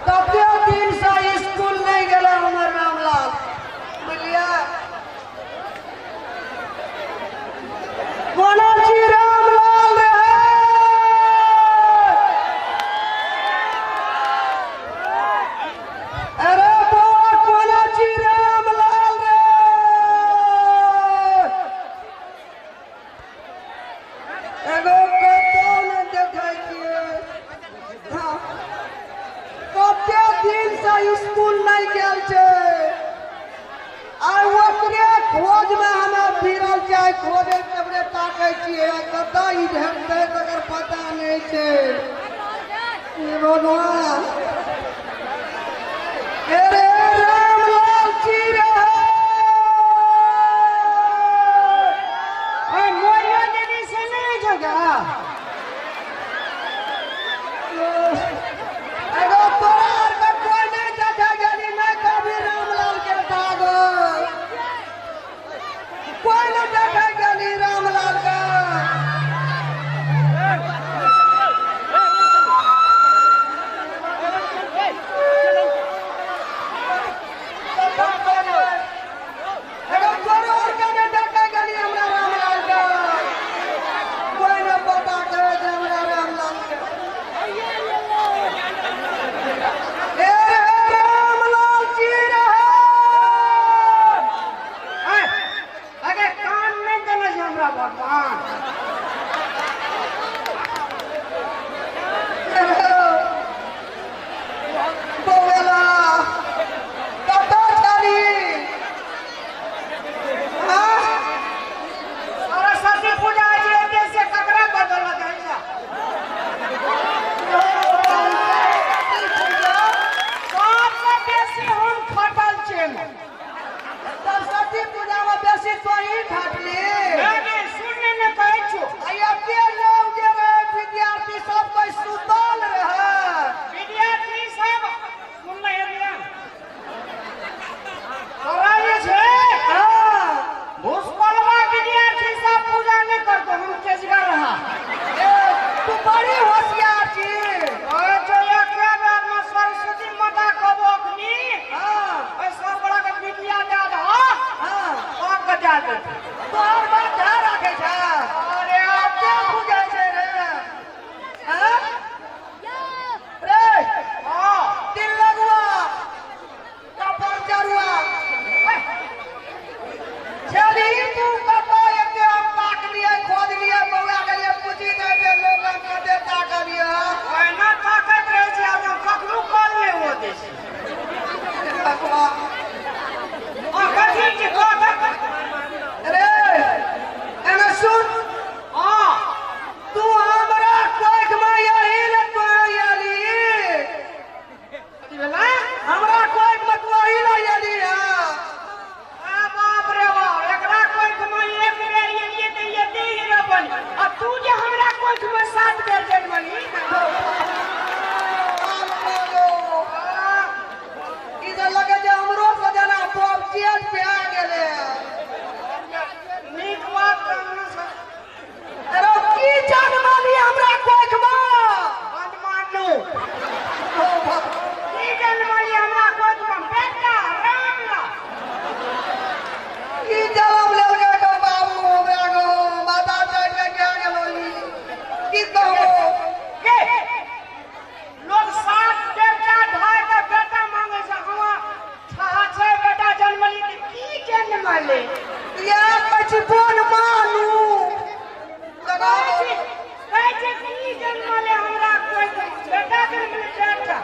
कते दिन से स्कूल नहीं गए हमर रामलाल बुझलिए कोना छी रामलाल रे अरे बौआ कोना छी रामलाल रे एगो कतो न देखै छियै हाँ कते दिन से स्कूल नहीं गेल छै आ ओकरे खोज में हमे फिरल छै खोजे तबरे ताकै छियै कतऽ ई भेटतै तकर पता नहीं छै हे भगवान अरे रामलाल छी रे मोरिया देवी से नहीं जगह एगो तोरार के कोई नहीं देखा गेली नहीं कभी रामलाल के दाग कोई नहीं देखा गेली रामलाल का एगो तोरार के नहीं देखा गेली हमरा रामलाल का कोई नहीं पता करे जे हमरा रामलाल के ए रामलाल जी रहे अरे कान नहीं देना छै हमरा भगवान बोला कतऽ छली सरस्वती पूजा जे एते से ककरा बदल गई छै सबसे बेसी हम फटल छियै सरस्वती पूजा में बेसी तोही घाटली नहीं सुनने ने कहै छु एते लोग जे रहे विद्यार्थी सब कोई सुतल रहे विद्यार्थी सब सुनने एलियन तोरा जे छै हाँ भूसकोलवा विद्यार्थी सब पूजा नहीं करतो हम तेजगर रहा तू बड़ी होशियार छी और जो एक बार में सरस्वती माता कबो अखनी हाँ ओइ सब बड़ा के विद्या दे दह हाँ सब के दे दे तोहर बात ध्यान राखे छै अरे क्या बुझै छै रे हाँ रे हां दिल लगुआ कपर जरुआ चली तू कतो एते हम ताक लिए खोद लिए बौआ के लिए पूछी दे दे लोग कते ताक लिए ओना ताकत रहे छै हम कखनो कॉल नहीं हो दे छै आ कथि के कहत रे एना सुन हां तू हमरा कोख में यही न तो याली की भेला हमरा कोख में तू यही न याली आ बाप रे बाप एकरा कोई में एक बेर एलिए त एते हीरो बन आ तू जे हमरा कोई में 7 बेर जन्मली इधर लगे जे हमरो से जना टॉप चेट पे आ गेले नीक बात करना छै अरे की जान माली हमरा कोख में बंद मानू की जन्मली हमरा कोई में बेटा रामला की जवाब लेलगे गो बाबू हमरा गो माता चढ़ के क्या गेलो की कहबो के लोग 7 बेटा ढाई के बेटा मांगे छै हमरा 6 बेटा जन्मली त की जन्मली या बचपन मानू लगाओ कहै छै की जन्मले हमरा कोई बेटा जन्मले बेटा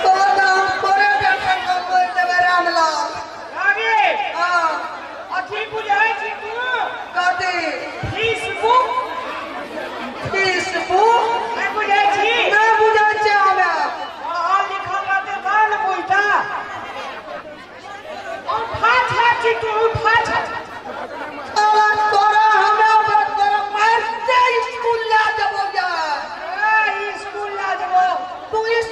तो नाम तोरे बेटा को बोल देबे रामलाल आगे हां अथी बुझाई छी तू कथी फेसबुक नहीं बुझाई छी नहीं बुझै छै हमे पढ़ा लिखल रहते तब न बुझता उठा छी तू उठा छ साला तोरा हमे बात कर मारते स्कूल ला देबो जा स्कूल ला देबो तू इस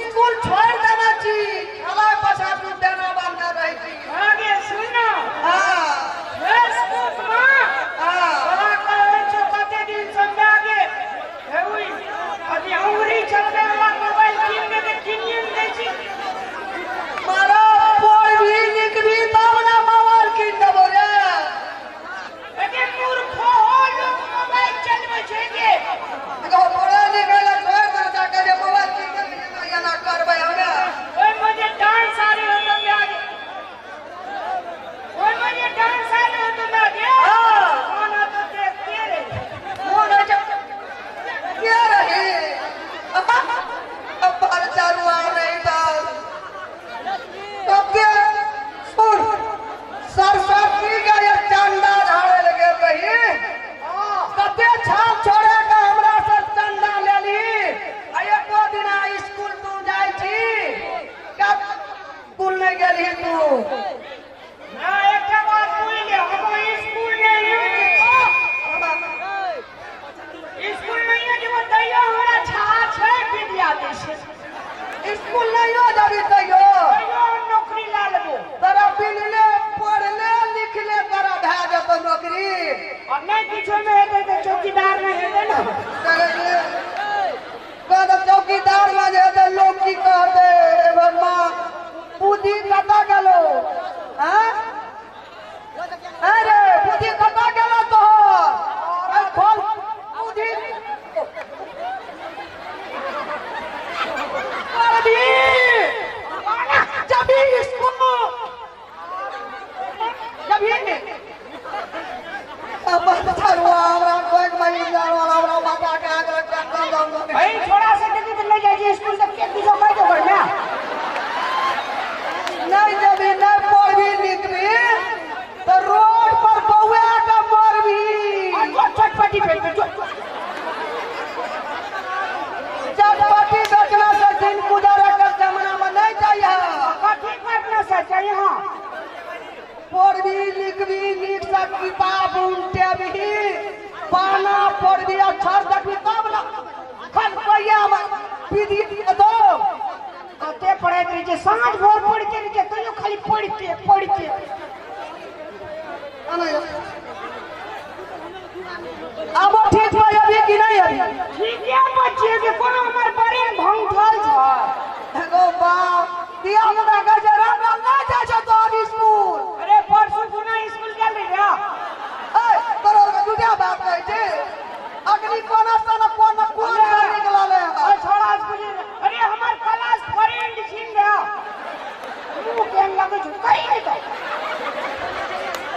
में गेली तू ना एक बात बोल ले हम स्कूल नहीं है स्कूल नहीं है जो दैया हमरा छाछ है विद्यालय से स्कूल नहीं हो जाबी तैयो दैया नौकरी ला लेबो तोरा बिनले पढ़ले लिखले तोरा भए जेतो नौकरी और नहीं किछो में हेतै तो चौकीदार में हेतै ना कहते चौकीदार में जे हेतै लोग की कहते भगवान बुद्धि कता गेलो हैं अरे बुद्धि कता गेलो तोहर खोल बुद्धि जब इसको जब ये अब चलवा हमरा कोई महीना वाला हमरा माता के आगे कर भाई थोड़ा सा जल्दी तो ले जाइए स्कूल तक के किलो कर दो ना नहीं जब नहीं पढ़ी लिखबी तो रोड पर बउआ का मरबी और चटपटी फेंक दो चटपटी बेचना से दिन गुजारा कर जमाना में नहीं चाहिए कथी करना चाहिए हां पढ़ी लिखबी नीक से किताब उल्टे भी पाना पढ़बी अक्षर देखबी तब ना खन पैया में पीदी दो आते पढ़ाई करी जे सांझ भोर पढ़ते रहे तो खाली पढ़ते अब ठीक है अभी कि नहीं अभी ठीक है बच्चे के कोनो हमर बड़े भंगल छ एगो बाप दिया में का जरा ना जा छ तो स्कूल अरे परसों पुना स्कूल गेल रे ए तोरो दुनिया बात कहै छै अगली कोना सन कोन निकलले और छोड़ा स्कूल अरे हमर क्लास फ्रेंड छिन रे मुंह केन लगे छ कई नहीं तो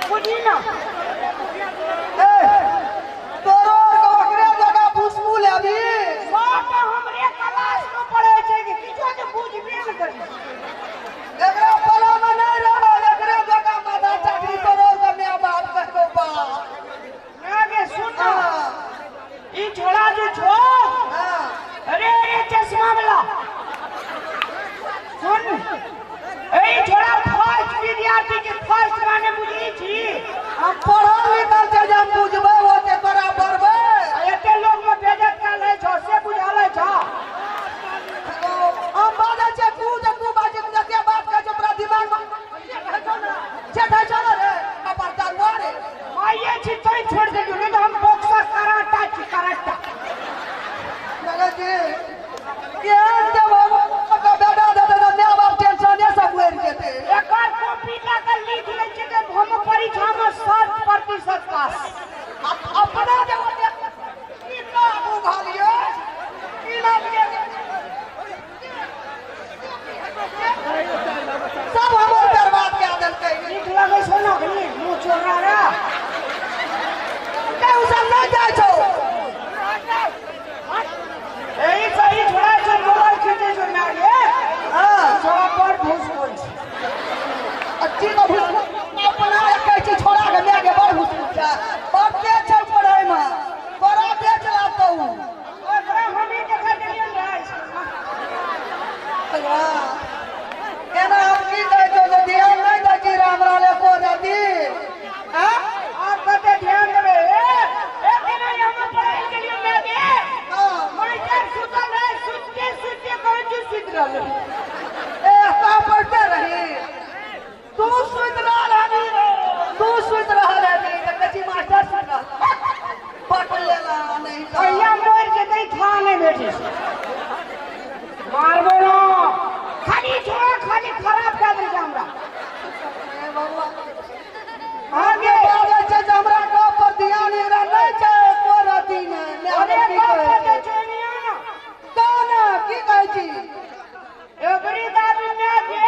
बुझी ना ए तोरो ओकरे जगह फुसफुल अभी सब हमरे क्लास में पढ़े छै कि किछो के बुझबे न करी एकरा पला में नहीं रहो एकरे जगह माथा चाकरी तोरो कन्या बात कहतो बा आगे सुन ना ई छोड़ा जो छो हां अरे ये चश्मा वाला सुन ए छोड़ा फर्स्ट विद्यार्थी के फर्स्ट माने बुझी छी हम पढ़ल लिखल छै जब बुझबै ओते तोरा पढ़बै एते लोग में बेइज्जत कर ले छो से बुझाले छो हम बाजे छै तू बाजे जते बात कहै छै तोरा दिमाग में जे छै चल रे अपन दरबार रे माये छी तोय छोड़ दे नहीं तो हम बॉक्सर कराटा लगे जी केहन जब का बेटा दे ने बाप टेंशन सब उड़ जेते एकर कॉपी ला के लिख ले छै कि हम परीक्षा में 100% पास अपना जे की का बुझालियो की ना लिए सब हमर बर्बाद कर देलकै लिख लगे सोना के मुंह चोरा रे के उ सब नहीं जाय छौ यही सही छोड़ा छ मोबाइल खींचे जो ना ये हां छोड़ा पर घुस बोल अच्छी को अपना कहै छी छोड़ा के ले के बड़ हुस्न छै बच्चे छै पढ़ाई में बड़ा बेच लातो ओकरा हम ही देखा देलियन रे केना हम की कहै छौ जे ध्यान नहीं दै छी हमरा ले को रति हां आप कते ध्यान देबे ए केना हम पढ़ाई के लिए मैं के हां मास्टर सुतल है सुतते कहै छी सुत रहल ए का पढ़ते रही तू सुत रहल है कच्ची मास्टर सुत पट लेला नहीं तो भैया मोर के कहीं खा नहीं बैठे मार बोलो खाली छोड़ा खाली खराब कर दे हमरा ए बाबा आगे बाबा छै हमरा का पर ध्यान एकरा नहीं छै को रति ने अरे की बाप कहै के छै चोनिया ना काना की कहै छी एवरी दादी में के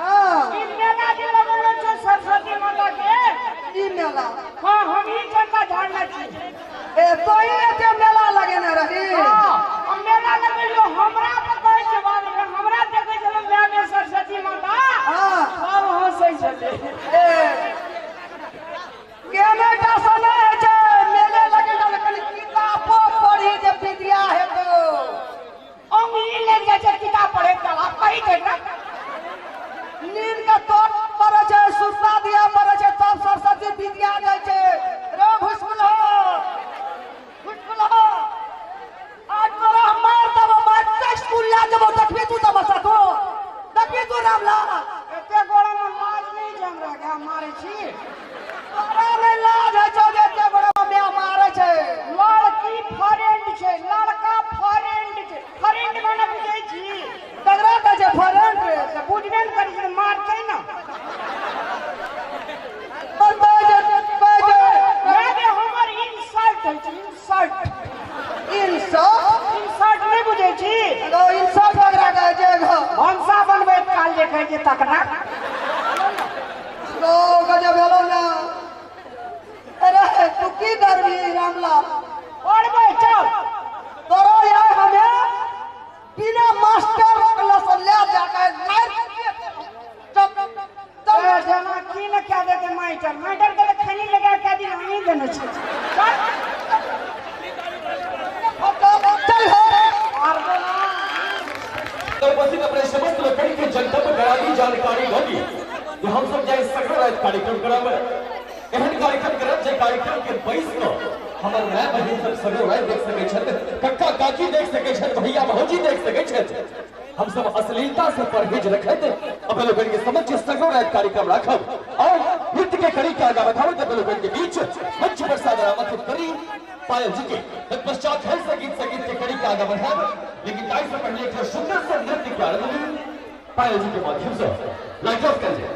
हां मेला के लगलो छ सरस्वती माता के ई मेला हां हम ही चंदा झाड़ना छी ए तो ये मेला लगेने रही हां हम मेला लगलो हमरा पे कहै छै बात हमरा देखे छलो मैं में सरस्वती माता हां सब हंसै छले ए केने का समय है जे मेले लगे कल किताबो पढ़ी जे विद्या हेतौ अंगली ले जा किताब पढ़े चला कही दे ना नींद का तोड़ पड़े छे, सुस्ता दिया पड़े छे, सब सरस्वती विद्या जाय छे। रे घुसकुल हो, आज तोरा मार देबो, मार के स्कूल ले देबो। देखबी तू तमाशा तो, देखबी तू रामलाल। एते गोड़ा में लाज नहीं जम रहा क्या मारे छी? तोरा में लाज है छो जे एते बड़ा में मारे छे। लड़की फ्रेंड छे, लड़का फ्रेंड छे। फ्रेंड माने बुझै छी? तगड़ा के छे फ्रेंड रे। से बुझबे न करी से मारतै न। लागे हमर इंसल्ट है छी, इंसल्ट। इंसल्ट नहीं बुझै छी? इंसल्ट तगड़ा के छे गो। भंसा बनबै काल देखै छै तकरा। लो गजब भेलो ना। अरे तू की करबी रामलाल? पढ़बै चल। तोरो यार हमें बिना मास्टर क्लास ले जाके मार जना की न क्या देते मास्टर मास्टर के खनी लगा के दिन हम ही देने छी। चल चल मार दो ना। बसित अपने समस्त लकड़ी के जनता में गराबी जानकारी होगी कि हम सब जाए सकल रात कार्यक्रम करावे। एहन कार्यक्रम करब जे कार्यक्रम के 22 को हमर माय बहिन सब सगो रात देख सकै छथि, कक्का काकी देख सकै छथि, भैया भौजी देख सकै छथि। हम सब अश्लीलता से परहेज रखत अपने लोगन के समझ सगो रात कार्यक्रम राखब और नृत्य के कड़ी के आगा बढ़ावत अपने लोगन के बीच मंच पर सादर आमंत्रित करी पायल जी के। तत्पश्चात है संगीत के कड़ी के आगा बढ़ाब, लेकिन गाय से पहले एक सुंदर सा नृत्य के आरंभ पायल जी के माध्यम से लाइट ऑफ कर जाए।